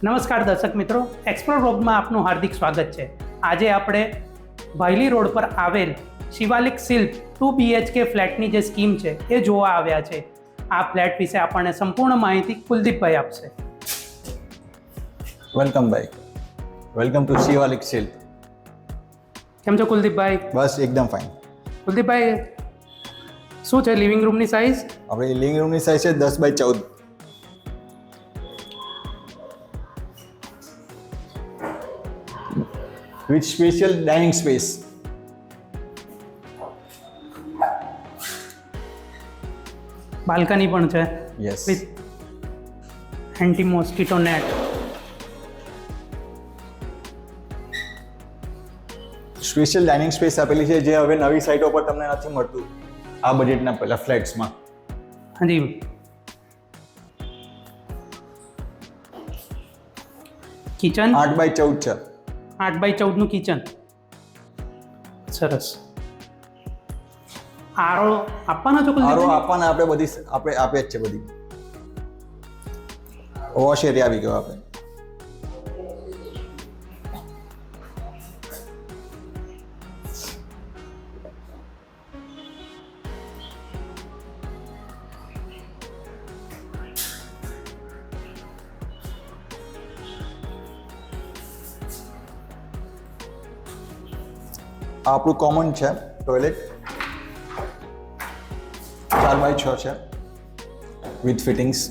નમસ્કાર દર્શક મિત્રો, એક્સપ્લોર વ્લોગમાં આપનું હાર્દિક સ્વાગત છે. આજે આપણે ભાયલી રોડ પર આવેલ શિવાલિક સિલ્ક 2 BHK ફ્લેટની જે સ્કીમ છે એ જોવા આવ્યા છે. આ ફ્લેટ વિશે આપણને સંપૂર્ણ માહિતી કુલદીપભાઈ આપશે. વેલકમ ભાઈ, વેલકમ ટુ શિવાલિક સિલ્ક. કેમ છો કુલદીપભાઈ? બસ એકદમ ફાઇન. કુલદીપભાઈ, શું છે લિવિંગ રૂમની સાઇઝ? આપણી લિવિંગ રૂમની સાઇઝ છે 10x14. With special dining space. Balcony પણ છે yes. With anti mosquito net. Special dining space આપેલી છે જે હવે નવી સાઇટો પર તમને નથી મળતું આ બજેટના પહેલા ફ્લેટ્સમાં. હાજી. કિચન 8x14 છે. 8x14 નું કિચન. સરસ. આરો આપવાનો છો આરો કુલદીપભાઈ? આપવાના આપણે બધી આપણે આપે જ છે બધી. વોશ એરિયા આવી ગયો આપણે. આ આપણું કોમન છે ટોયલેટ. 4x6 છે વિથ ફિટિંગ્સ.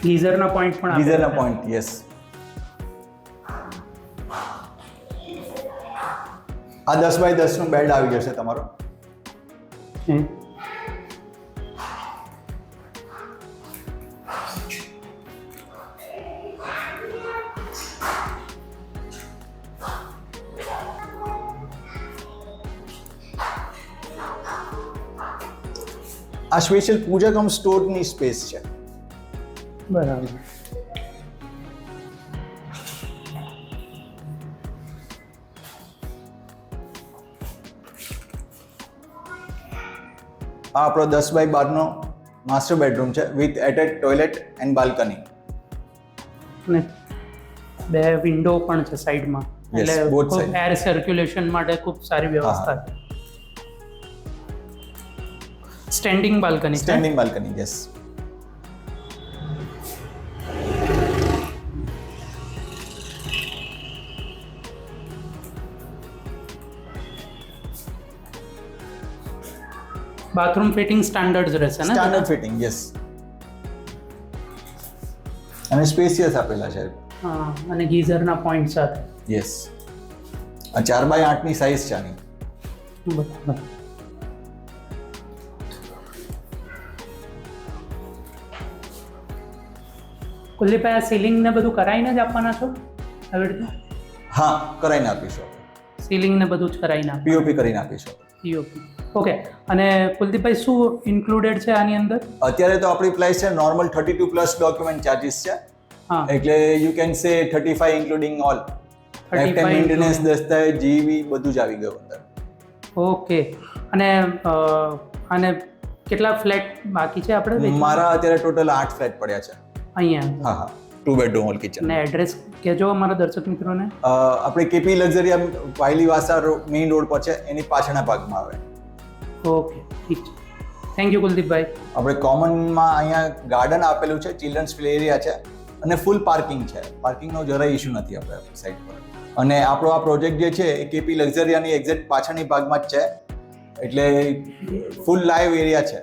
ગીઝરના પોઈન્ટ પણ આપેલા ગીઝરના છે. Point, yes. આ 10x10 નું બેડ આવી જશે તમારો. હમ. આ સ્પેશિયલ પૂજા કમ સ્ટોરની સ્પેસ છે. બરાબર. આ આપણો 10x12 નો માસ્ટર બેડરૂમ છે with attach toilet and balcony. અને બે વિન્ડો પણ છે સાઈડમાં, Yes, both side. Air circulation માટે ખૂબ સારી વ્યવસ્થા છે. સ્ટેન્ડિંગ બાલ્કની છે. Standing balcony, yes. Bathroom fitting standard રહેશે ને? Standard fitting, yes. અને સ્પેશિયસ આપેલા છે. હા, અને ગીઝરના પોઈન્ટ સાથે. યસ. આ 4x8 ની સાઈઝ છે આની. બરાબર. કુલદીપભાઈ, આ સીલિંગ ને બધું કરાવીને જ આપવાના છો આવી રીતે? હા, કરાવીને આપીશું. સીલિંગ ને બધું જ કરાવીને આપ. પીઓપી કરીને આપીશું. પીઓપી. ઓકે. અને કુલદીપભાઈ, શું ઇન્ક્લુડેડ છે આની અંદર? અત્યારે તો આપણી પ્રાઇસ છે નોર્મલ 32 પ્લસ ડોક્યુમેન્ટ ચાર્જીસ છે. હા. એટલે you can say 35 including all. 35 maintenance, including. દસ્તાવેજ, જીવી બધું જ આવી ગયું અંદર. ઓકે. અને કેટલા ફ્લેટ બાકી છે આપણે વેચવાના? મારા અત્યારે ટોટલ 8 ફ્લેટ પડ્યા છે. અહીંયા. હા, 2 બેડરૂમ હોલ કિચન. અને એડ્રેસ કહેજો અમારા દર્શક મિત્રોને. આપણે KP Luxuria Wyllie વાસા main road પર છે, એની પાછળના ભાગમાં આવે. ઓકે, ઠીક છે. Thank you કુલદીપભાઈ. આપણે કોમનમાં અહીંયા ગાર્ડન આપેલું છે, ચિલ્ડ્રન્સ પ્લે એરિયા છે અને ફૂલ પાર્કિંગ છે. પાર્કિંગનો જરાય ઇશ્યુ નથી આપણે સાઈડ પર. અને આપણો આ પ્રોજેક્ટ જે છે એ કેપી લક્ઝરિયાની એક્ઝેક્ટ પાછળની ભાગમાં જ છે, એટલે ફૂલ લાઈવ એરિયા છે.